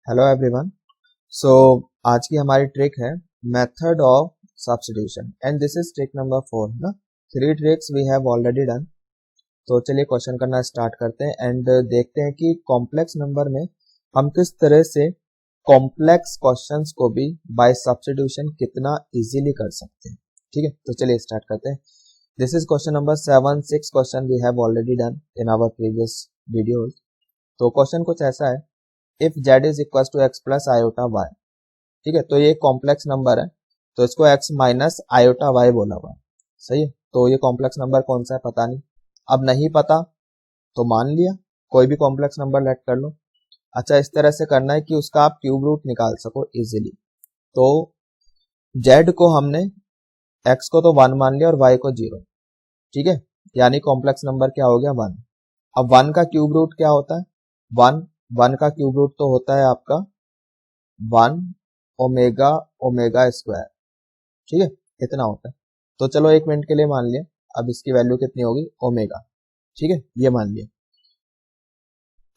Hello everyone. सो आज की हमारी ट्रिक है method of substitution and this is trick number 4 ना। 3 tricks we have already done. तो चलिए क्वेश्चन करना स्टार्ट करते हैं एंड देखते हैं कि कॉम्प्लेक्स नंबर में हम किस तरह से कॉम्प्लेक्स क्वेश्चंस को भी बाय सब्स्टिट्यूशन कितना इजीली कर सकते हैं। ठीक है, तो चलिए स्टार्ट करते हैं। This is question number 7। 6 question we have already done in our previous videos. तो क्वेश्चन कुछ ऐसा है, if z is equal to x plus iota y. ठीक है, तो ये कॉम्प्लेक्स नंबर है तो इसको x माइनस आयोटा वाई बोला हुआ है। सही है, तो ये कॉम्प्लेक्स नंबर कौन सा है पता नहीं। अब नहीं पता तो मान लिया कोई भी कॉम्प्लेक्स नंबर लेट कर लो। अच्छा, इस तरह से करना है कि उसका आप क्यूब रूट निकाल सको इजीली। तो z को हमने x को तो 1 मान लिया और y को 0। ठीक है, यानी कॉम्प्लेक्स नंबर क्या हो गया 1। अब 1 का क्यूब रूट क्या होता है, 1 का क्यूब रूट तो होता है आपका 1 ओमेगा ओमेगा स्क्वायर। ठीक है, इतना होता है। तो चलो 1 मिनट के लिए मान लिया, अब इसकी वैल्यू कितनी होगी ओमेगा। ठीक है, ये मान लिया।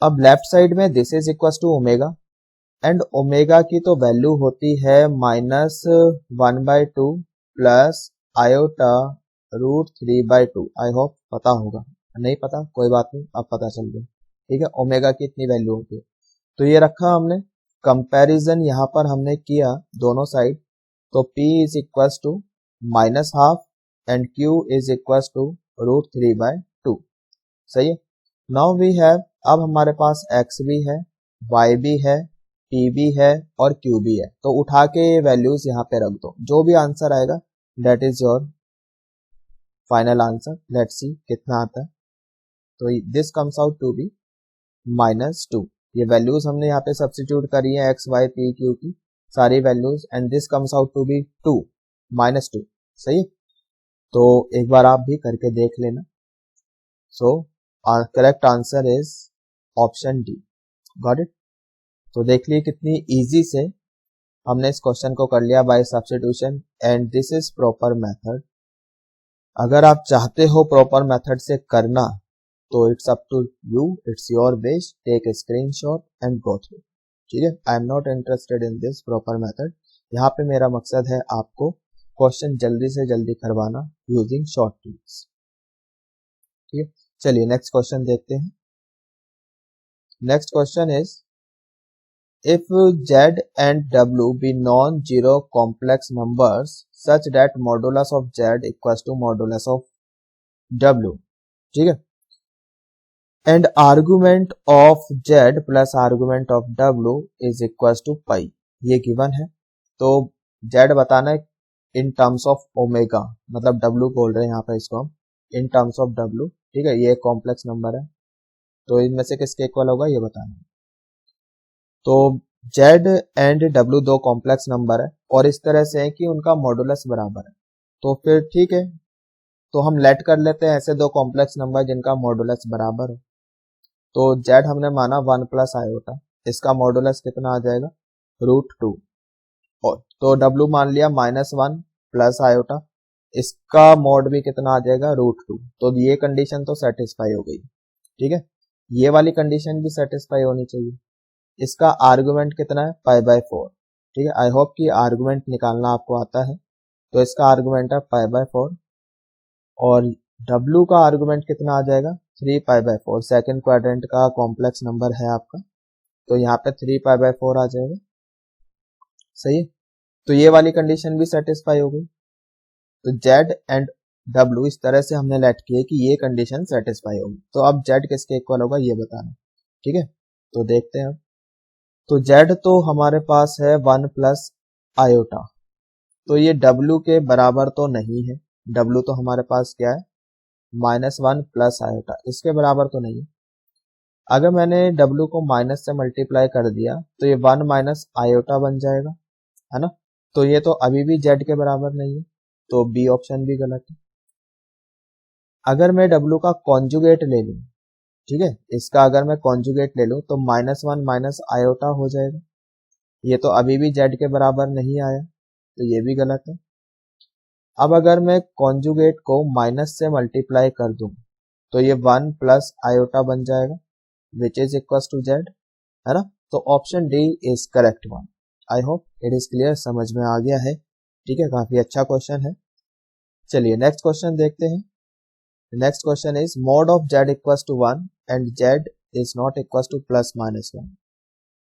अब लेफ्ट साइड में this is equal to omega and omega की तो वैल्यू होती है -1/2 प्लस आयोटा √3/2। आई होप पता होगा, नहीं पता कोई बात नहीं, अब पता चल गया। ठीक है, ओमेगा की इतनी वैल्यू होती है। तो ये रखा हमने, कंपैरिजन यहाँ पर हमने किया दोनों साइड। तो p is equal to -12 and q is equal to √3/2। सही है। नाउ वी हैव, अब हमारे पास x भी है, y भी है, p भी है और q भी है। तो उठा के ये वैल्यूज यहाँ पे रख दो, जो भी आंसर आएगा that is your final answer. Let's see कितना आता है। तो this comes out to be -2। ये वैल्यूज हमने यहाँ पे सब्स्टिट्यूट करी है x y p q की सारी values and this comes out to be 2 -2। सही, तो एक बार आप भी करके देख लेना। So correct answer is option D. Got it. तो देख लिए कितनी इजी से हमने इस क्वेश्चन को कर लिया by substitution and this is proper method. अगर आप चाहते हो प्रॉपर मेथड से करना तो it's up to you, it's your wish. Take a screenshot and go through. ठीक है, I am not interested in this proper method. यहाँ पे मेरा मकसद है आपको क्वेश्चन जल्दी से जल्दी करवाना यूजिंग शॉर्ट ट्रिक्स। ठीक है, चलिए नेक्स्ट क्वेश्चन देखते हैं। Next question is if z and w be non-zero complex numbers such that modulus of z equals to modulus of w। ठीक है, and argument of z plus argument of w is equal to pi. ये given है। तो z बताना है in terms of omega, मतलब w बोल रहे हैं यहाँ पर इसको हम इन टर्म्स ऑफ w। ठीक है, ये कॉम्प्लेक्स नंबर है तो इनमें से किसके इक्वल होगा ये बताना है। तो z एंड w दो कॉम्प्लेक्स नंबर है और इस तरह से है कि उनका मॉडुलस बराबर है। तो फिर ठीक है, तो हम लेट कर लेते हैं ऐसे दो कॉम्प्लेक्स नंबर जिनका मॉडुलस बराबर है। तो z हमने माना 1 प्लस आयोटा, इसका मॉडुलस कितना आ जाएगा √2। और तो w मान लिया -1 प्लस आयोटा, इसका मॉड भी कितना आ जाएगा √2। तो ये कंडीशन तो सेटिस्फाई हो गई। ठीक है, ये वाली कंडीशन भी सेटिस्फाई होनी चाहिए। इसका आर्गुमेंट कितना है π/4। ठीक है, आई होप कि आर्गुमेंट निकालना आपको आता है। तो इसका आर्गुमेंट है π/4 और w का आर्गुमेंट कितना आ जाएगा 3π/4। सेकंड क्वाड्रेंट का कॉम्प्लेक्स नंबर है आपका, तो यहाँ पे 3π/4 आ जाएगा। सही है, तो ये वाली कंडीशन भी सेटिस्फाई हो गई। तो z एंड w इस तरह से हमने लेट किए कि ये कंडीशन सेटिस्फाई होगी। तो अब z किसके इक्वल होगा ये बताना। ठीक है, तो देखते हैं। तो z तो हमारे पास है 1 प्लस आयोटा, तो ये w के बराबर तो नहीं है। w तो हमारे पास क्या है -1 प्लस आयोटा, इसके बराबर तो नहीं है। अगर मैंने w को माइनस से मल्टीप्लाई कर दिया तो ये 1 माइनस आयोटा बन जाएगा, है ना। तो ये तो अभी भी z के बराबर नहीं है, तो बी ऑप्शन भी गलत है। अगर मैं w का कॉन्जुगेट ले लूं, ठीक है, इसका अगर मैं कॉन्जुगेट ले लूं तो -1 माइनस आयोटा हो जाएगा। ये तो अभी भी z के बराबर नहीं आया, तो ये भी गलत है। अब अगर मैं कॉन्जुगेट को माइनस से मल्टीप्लाई कर दूं तो ये 1 प्लस आयोटा बन जाएगा which is equal to z, है ना। तो option D is correct one. I hope it is clear, समझ में आ गया है। ठीक है, काफी अच्छा क्वेश्चन है। चलिए नेक्स्ट क्वेश्चन देखते हैं। Next question is mod of z equals to 1 and z is not equals to plus minus 1.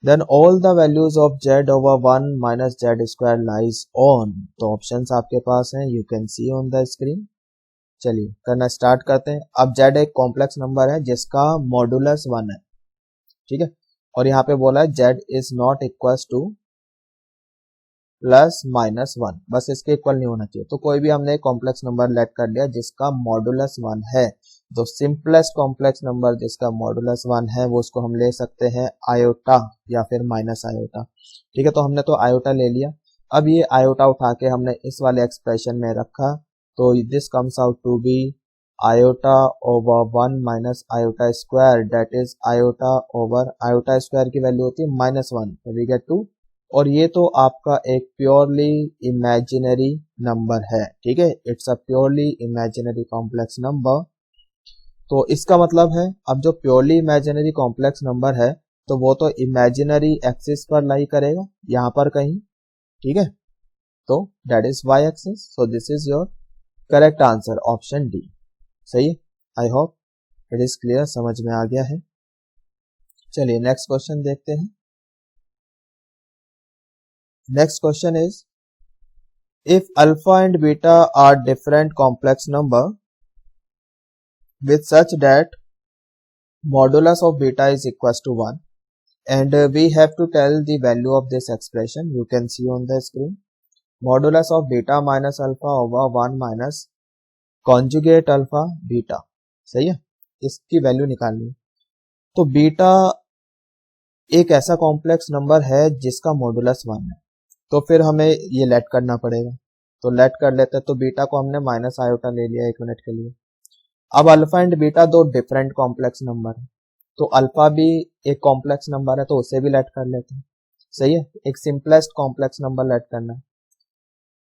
Then all the values of z over 1 minus z square lies on. तो options आपके पास हैं, you can see on the screen. चलिए करना start करते हैं। अब z एक complex number है जिसका मॉडुलस 1 है, ठीक है, और यहाँ पे बोला है z is not equals to plus minus 1, बस इसके इक्वल नहीं होना चाहिए। तो कोई भी हमने कॉम्प्लेक्स नंबर लेट कर लिया जिसका मॉडुलस 1 है, तो सिंपलेस्ट कॉम्प्लेक्स नंबर जिसका मॉडुलस 1 है वो उसको हम ले सकते हैं आयोटा या फिर माइनस आयोटा। ठीक है, तो हमने तो आयोटा ले लिया। अब ये आयोटा उठा के हमने इस वाले एक्सप्रेशन में रखा, तो this comes out to be iota over 1 minus iota square, that is iota over iota square की वैल्यू होती है -1, तो वी गेट 2। और ये तो आपका एक प्योरली इमेजिनरी नंबर है, ठीक है, it's a purely imaginary complex number. तो इसका मतलब है अब जो प्योरली इमेजिनरी कॉम्प्लेक्स नंबर है तो वो तो इमेजिनरी एक्सिस पर लाई करेगा, यहाँ पर कहीं, ठीक है, तो that is Y axis. So this is your correct answer, option D सही है। I hope it is clear, समझ में आ गया है। चलिए नेक्स्ट क्वेश्चन देखते हैं। Next question is, if alpha and beta are different complex number with such that modulus of beta is equals to 1 and we have to tell the value of this expression, you can see on the screen, modulus of beta minus alpha over 1 minus conjugate alpha beta, सही है, इसकी value निकालनी है। तो beta एक ऐसा complex number है जिसका मॉडुलस 1 है, तो फिर हमें ये लेट करना पड़ेगा। तो लेट कर लेते हैं, तो बीटा को हमने माइनस आयोटा ले लिया 1 मिनट के लिए। अब अल्फा एंड बीटा दो डिफरेंट कॉम्प्लेक्स नंबर है, तो अल्फा भी एक कॉम्प्लेक्स नंबर है तो उसे भी लेट कर लेते हैं, सही है, एक सिंपलेस्ट कॉम्प्लेक्स नंबर लेट करना है,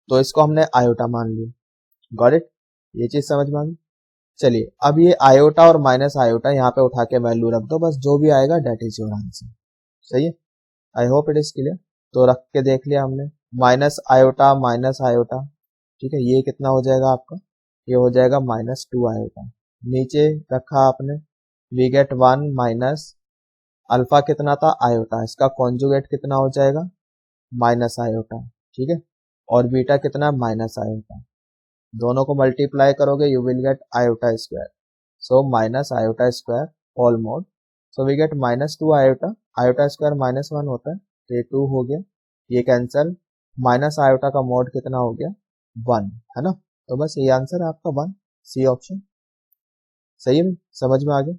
तो इसको हमने आयोटा मान लिया। गॉट इट, ये चीज समझ में आ गई। चलिए अब ये आयोटा और माइनस आयोटा यहाँ पे उठा के वैल्यू रख दो, बस जो भी आएगा डेट इज योर आंसर, सही है। I hope it is clear. तो रख के देख लिया हमने, माइनस आयोटा, ठीक है, ये कितना हो जाएगा आपका, ये हो जाएगा -2 आयोटा। नीचे रखा आपने, वी गेट 1 माइनस अल्फा कितना था आयोटा, इसका कॉन्जुगेट कितना हो जाएगा माइनस आयोटा, ठीक है, और बीटा कितना माइनस आयोटा, दोनों को मल्टीप्लाई करोगे you will get iota square, so minus iota square whole mod, so we get -2 iota, iota square -1 होता है, तो ये 2 हो गया, ये कैंसल, माइनस आयोटा का मोड कितना हो गया 1, है ना, तो बस ये आंसर है आपका 1, सी ऑप्शन, सही है, समझ में आ गया।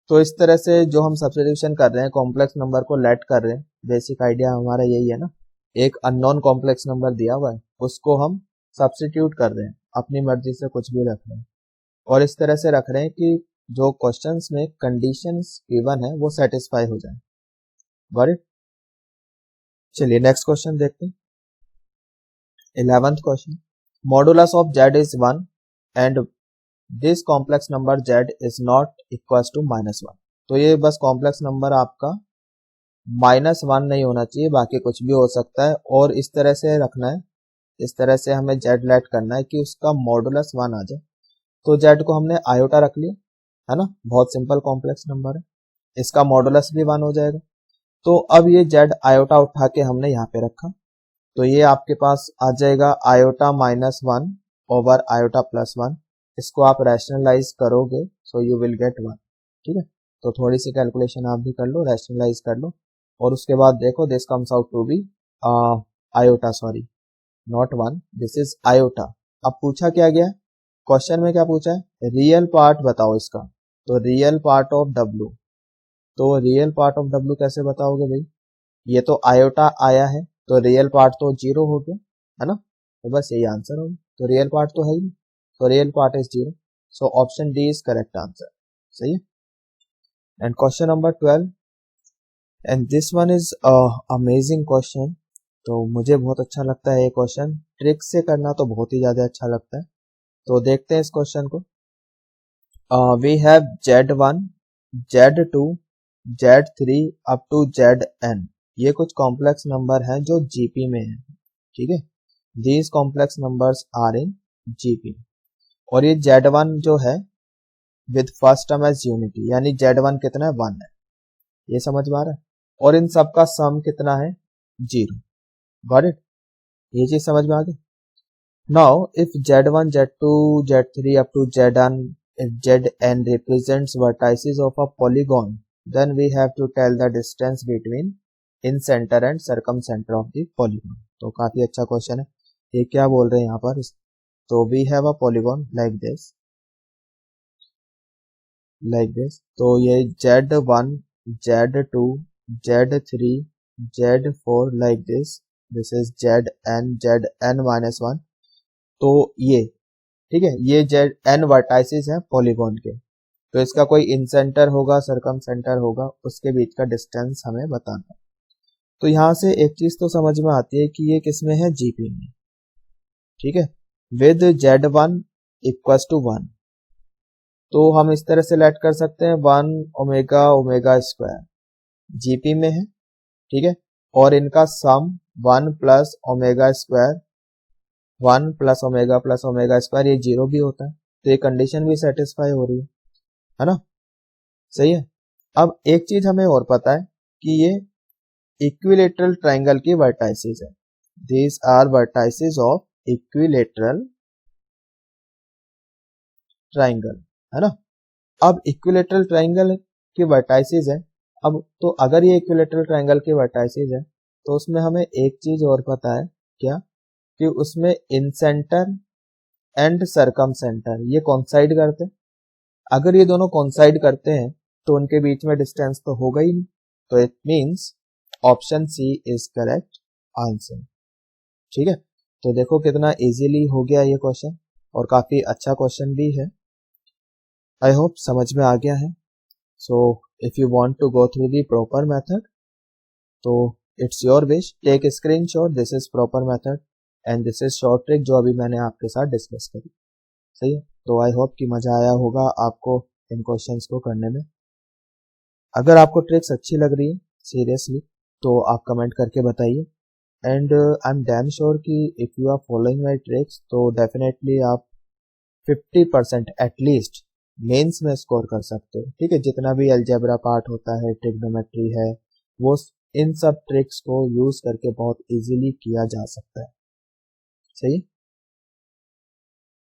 तो इस तरह से जो हम सब्स्टिट्यूशन कर रहे हैं, कॉम्प्लेक्स नंबर को लेट कर रहे हैं, बेसिक आइडिया हमारा यही है ना, एक अननोन कॉम्प्लेक्स नंबर दिया हुआ है उसको हम सब्स्टिट्यूट कर रहे हैं, अपनी मर्जी से कुछ भी रख रहे हैं, और इस तरह से रख रहे हैं कि जो क्वेश्चंस में कंडीशंस गिवन है वो सेटिस्फाई हो जाए। Got it. चलिए नेक्स्ट क्वेश्चन देखते हैं। 11th question, modulus of z is 1 and this complex number z is not equals to -1। तो ये बस कॉम्प्लेक्स नंबर आपका -1 नहीं होना चाहिए, बाकी कुछ भी हो सकता है, और इस तरह से रखना है, इस तरह से हमें z लेट करना है कि उसका मॉडुलस 1 आ जाए। तो z को हमने आयोटा रख लिया, है ना, बहुत सिंपल कॉम्प्लेक्स नंबर है, इसका मॉडुलस भी 1 हो जाएगा। तो अब ये z आयोटा उठा के हमने यहाँ पे रखा, तो ये आपके पास आ जाएगा आयोटा -1 ओवर आयोटा +1, इसको आप रैशनलाइज करोगे सो यू विल गेट 1, ठीक है। तो थोड़ी सी कैलकुलेशन आप भी कर लो, रैशनलाइज कर लो, और उसके बाद देखो this comes out to be iota, sorry not 1, this is iota. अब पूछा क्या गया क्वेश्चन में, क्या पूछा है, रियल पार्ट बताओ इसका, तो रियल पार्ट ऑफ w, तो रियल पार्ट ऑफ w कैसे बताओगे भाई, ये तो आयोटा आया है तो रियल पार्ट तो 0 हो गया, है ना, तो बस यही आंसर होगा, तो रियल पार्ट तो है ही, तो real part is 0, so option D is correct answer, सही है। And question number 12, and this one is amazing question, तो मुझे बहुत अच्छा लगता है ये क्वेश्चन, ट्रिक से करना तो बहुत ही ज्यादा अच्छा लगता है। तो देखते हैं इस क्वेश्चन को। We have z1, z2, Z3 up to Zn, ये कुछ कॉम्प्लेक्स नंबर हैं जो जीपी में है, ठीक है। These complex numbers are in GP. और ये Z1 जो है with first term as unity, यानी Z1 कितना है 1 है, ये समझ में आ रहा है। और इन सब का सम कितना है 0। गॉट इट, ये चीज समझ में आ गई। Now if Z1 Z2 Z3 up to Zn, if Zn represents vertices of a polygon, then we have to tell the distance between incenter and circumcenter of the polygon। तो काफी अच्छा question है। ये क्या बोल रहे हैं यहाँ पर, तो we have a polygon like this, तो ये Z1 Z2 Z3 Z4 like this is Zn -1। तो ये ठीक है, ये n वर्टाइसिस है पॉलीगॉन के, तो इसका कोई इंसेंटर होगा, सरकम सेंटर होगा, उसके बीच का डिस्टेंस हमें बताना है। तो यहां से एक चीज तो समझ में आती है कि ये किसमें है, जीपी में, ठीक है, विद Z1 इक्वल्स टू 1। तो हम इस तरह से लेट कर सकते हैं 1 ओमेगा ओमेगा स्क्वायर जीपी में है, ठीक है, और इनका सम 1 plus omega square 1 plus omega square, ये 0 भी होता है, तो ये कंडीशन भी सेटिस्फाई हो रही है ना, सही है। अब एक चीज हमें और पता है कि ये इक्विलेटरल ट्राइंगल की वर्टाइसिस है, these are vertices of equilateral triangle, है ना। अब इक्विलेटरल ट्राइंगल की वर्टाइसिस है, अब तो अगर ये इक्विलेटरल ट्राइंगल की वर्टाइसिस है तो उसमें हमें एक चीज और पता है, क्या, कि उसमें इंसेंटर एंड सरकम सेंटर ये कॉन्साइड करते हैं। अगर ये दोनों कॉन्साइड करते हैं तो उनके बीच में डिस्टेंस तो होगा ही नहीं, तो it means option C is correct answer, ठीक है। तो देखो कितना इजीली हो गया ये क्वेश्चन, और काफी अच्छा क्वेश्चन भी है। आई होप समझ में आ गया है। So if you want to go through the proper method, तो it's your wish, take screenshot, this is proper method and this is short trick जो अभी मैंने आपके साथ डिस्कस करी, सही है। तो आई होप कि मजा आया होगा आपको इन क्वेश्चंस को करने में। अगर आपको ट्रिक्स अच्छी लग रही है सीरियसली, तो आप कमेंट करके बताइए, and I am damn sure कि if you are following my tricks तो डेफिनेटली आप 50% एटलीस्ट मेंस में स्कोर कर सकते हो, ठीक है। जितना भी अलजेब्रा पार्ट होता है, ट्रिग्नोमेट्री है, वो इन सब ट्रिक्स को यूज करके बहुत इजीली किया जा सकता है, सही।